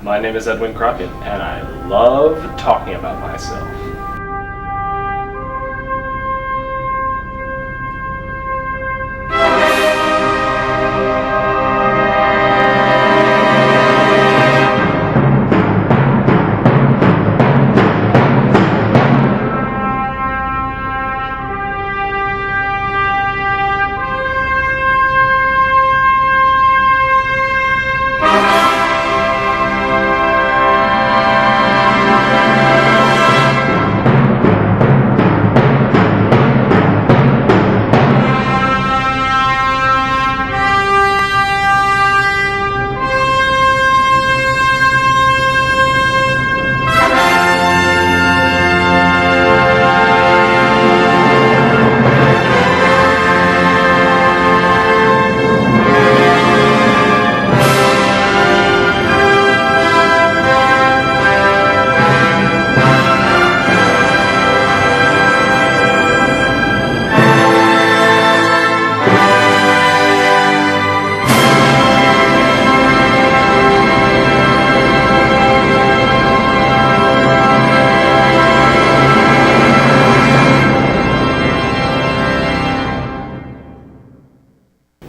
My name is Edwin Crockett, and I love talking about myself.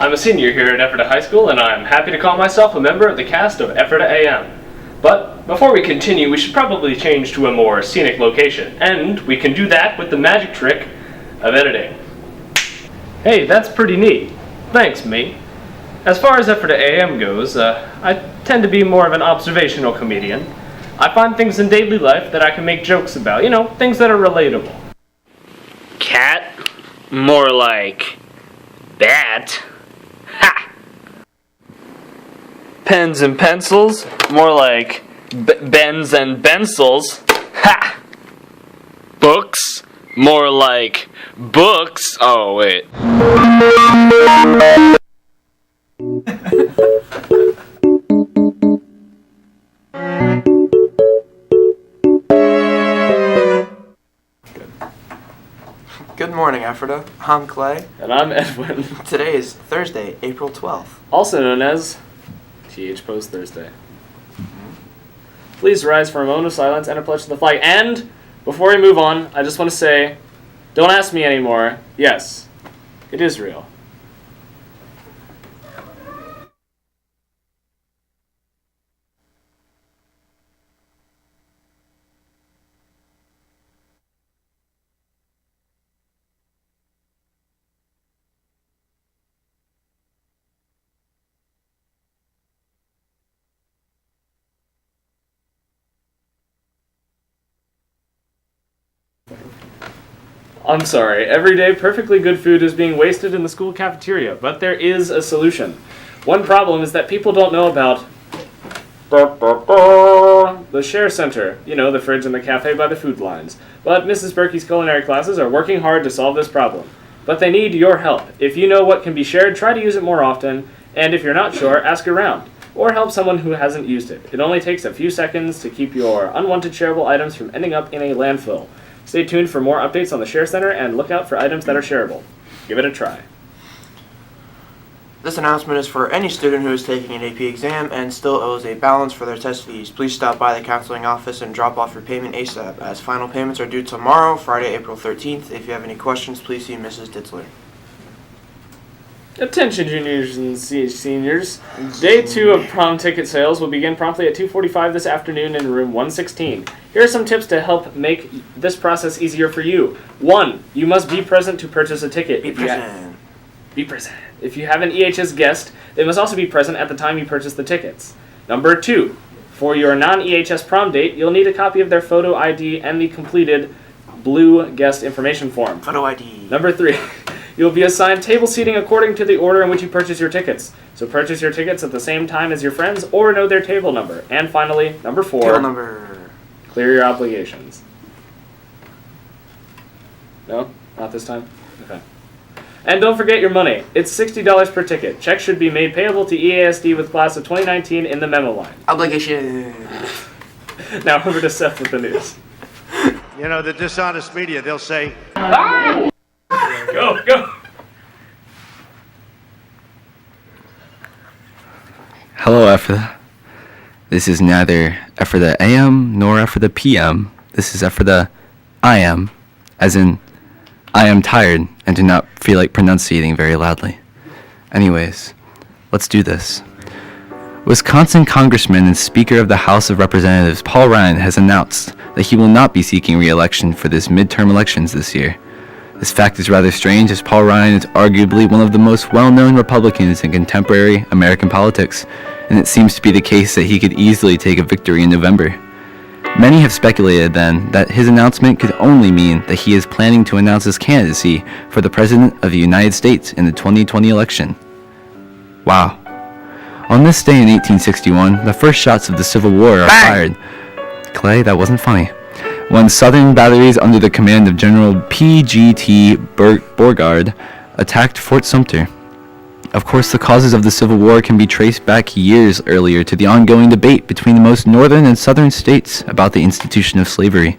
I'm a senior here at Ephrata High School, and I'm happy to call myself a member of the cast of Ephrata AM. But before we continue, we should probably change to a more scenic location, and we can do that with the magic trick of editing. Hey, that's pretty neat. Thanks, mate. As far as Ephrata AM goes, I tend to be more of an observational comedian. I find things in daily life that I can make jokes about, things that are relatable. Cat? More like bat. Ha! Pens and pencils? More like bens and pencils. Ha! Books? More like books. Oh, wait. Good morning, Ephrata. I'm Clay. And I'm Edwin. Today is Thursday, April 12th. Also known as TH Post Thursday. Please rise for a moment of silence and a pledge to the flag. And before we move on, I just want to say, don't ask me anymore. Yes, it is real. I'm sorry, every day perfectly good food is being wasted in the school cafeteria, but there is a solution. One problem is that people don't know about the share center, the fridge and the cafe by the food lines. But Mrs. Berkey's culinary classes are working hard to solve this problem. But they need your help. If you know what can be shared, try to use it more often, and if you're not sure, ask around. Or help someone who hasn't used it. It only takes a few seconds to keep your unwanted shareable items from ending up in a landfill. Stay tuned for more updates on the Share Center and look out for items that are shareable. Give it a try. This announcement is for any student who is taking an AP exam and still owes a balance for their test fees. Please stop by the counseling office and drop off your payment ASAP, as final payments are due tomorrow, Friday, April 13th. If you have any questions, please see Mrs. Ditzler. Attention juniors and seniors. Day 2 of prom ticket sales will begin promptly at 2:45 this afternoon in room 116. Here are some tips to help make this process easier for you. 1. You must be present to purchase a ticket. Be present. Be present. If you have an EHS guest, they must also be present at the time you purchase the tickets. Number 2. For your non-EHS prom date, you'll need a copy of their photo ID and the completed blue guest information form. Photo ID. Number 3. You'll be assigned table seating according to the order in which you purchase your tickets. So purchase your tickets at the same time as your friends or know their table number. And finally, number 4. Table number. Clear your obligations. No? Not this time? Okay. And don't forget your money. It's $60 per ticket. Checks should be made payable to EASD with class of 2019 in the memo line. Obligation. Now over to Seth with the news. The dishonest media, they'll say, Go! Hello, Ephrata. This is neither Ephrata AM nor Ephrata PM. This is Ephrata I am, as in, I am tired and do not feel like pronunciating very loudly. Anyways, let's do this. Wisconsin Congressman and Speaker of the House of Representatives Paul Ryan has announced that he will not be seeking re-election for this midterm elections this year. This fact is rather strange, as Paul Ryan is arguably one of the most well-known Republicans in contemporary American politics, and it seems to be the case that he could easily take a victory in November. Many have speculated then that his announcement could only mean that he is planning to announce his candidacy for the President of the United States in the 2020 election. Wow. On this day in 1861, the first shots of the Civil War are fired. Clay, that wasn't funny. When Southern batteries under the command of General P.G.T. Beauregard attacked Fort Sumter. Of course, the causes of the Civil War can be traced back years earlier to the ongoing debate between the most northern and southern states about the institution of slavery.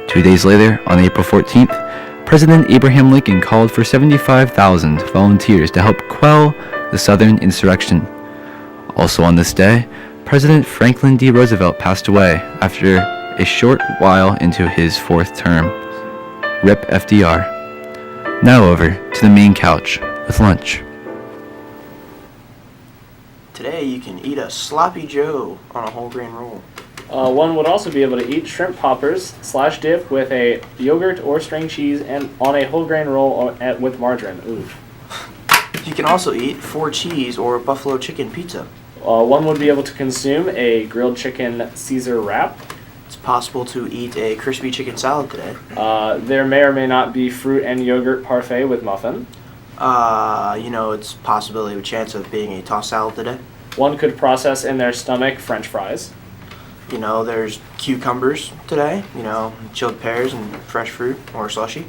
2 days later, on April 14th, President Abraham Lincoln called for 75,000 volunteers to help quell the Southern insurrection. Also on this day, President Franklin D. Roosevelt passed away after a short while into his fourth term. RIP FDR. Now over to the main couch with lunch. Today you can eat a sloppy Joe on a whole grain roll. One would also be able to eat shrimp poppers / dip with a yogurt or string cheese and on a whole grain roll with margarine. Ooh. You can also eat 4 cheese or buffalo chicken pizza. One would be able to consume a grilled chicken Caesar wrap. It's possible to eat a crispy chicken salad today. There may or may not be fruit and yogurt parfait with muffin. It's possibility of a chance of being a tossed salad today. One could process in their stomach French fries. There's cucumbers today, chilled pears and fresh fruit or slushy.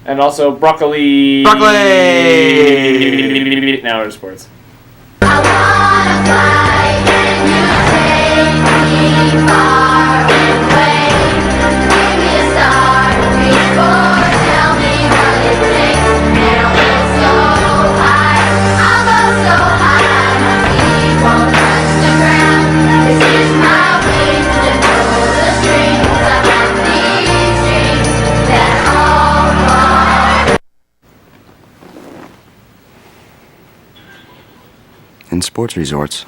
And also broccoli. Broccoli! Now to sports. I wanna fly and you take me far away. Give me a star to reach for. Tell me what it takes. And I'll go so high. I'll go so high. My feet won't touch the ground. This is my wings to pull the strings. I got these dreams that all fly. In sports resorts.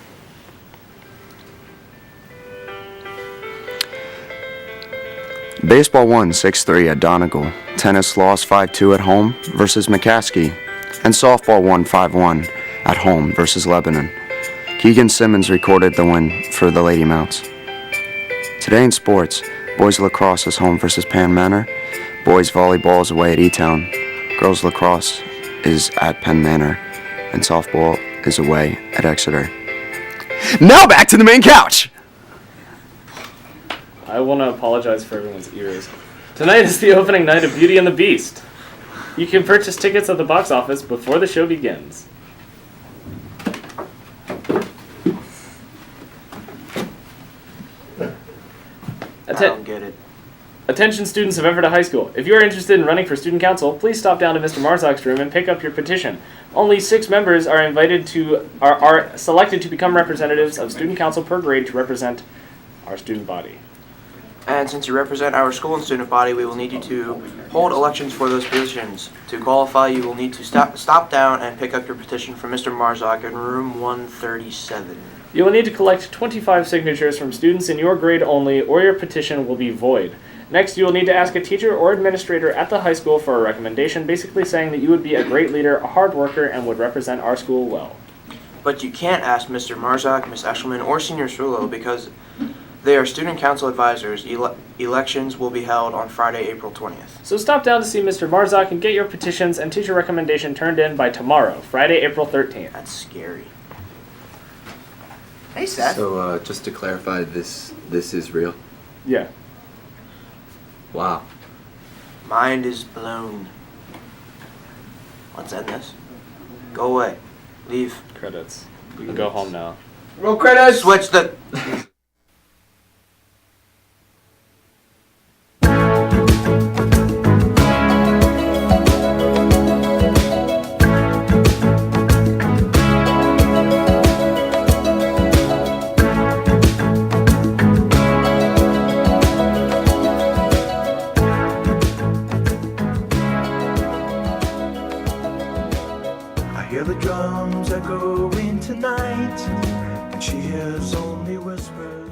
Baseball won 6-3 at Donegal. Tennis lost 5-2 at home versus McCaskey. And softball won 5-1 at home versus Lebanon. Keegan Simmons recorded the win for the Lady Mounts. Today in sports, boys lacrosse is home versus Penn Manor. Boys volleyball is away at E-Town. Girls lacrosse is at Penn Manor. And softball is away at Exeter. Now back to the main couch! I want to apologize for everyone's ears. Tonight is the opening night of Beauty and the Beast. You can purchase tickets at the box office before the show begins. I don't get it. Attention students of Ephrata High School. If you are interested in running for student council, please stop down to Mr. Marzak's room and pick up your petition. Only 6 members are selected to become representatives of student council per grade to represent our student body. And since you represent our school and student body, we will need you to hold elections for those positions. To qualify, you will need to stop down and pick up your petition from Mr. Marzak in room 137. You will need to collect 25 signatures from students in your grade only, or your petition will be void. Next, you will need to ask a teacher or administrator at the high school for a recommendation, basically saying that you would be a great leader, a hard worker, and would represent our school well. But you can't ask Mr. Marzak, Ms. Eshelman, or Senior Srulo because they are student council advisors. Elections will be held on Friday, April 20th. So stop down to see Mr. Marzak and get your petitions and teacher recommendation turned in by tomorrow, Friday, April 13th. That's scary. Hey, Seth. So, just to clarify, this is real? Yeah. Wow. Mind is blown. Let's end this. Go away. Leave. Credits. You can go home now. Roll credits! Switch the... hear the drums echoing tonight, and she hears only whispers.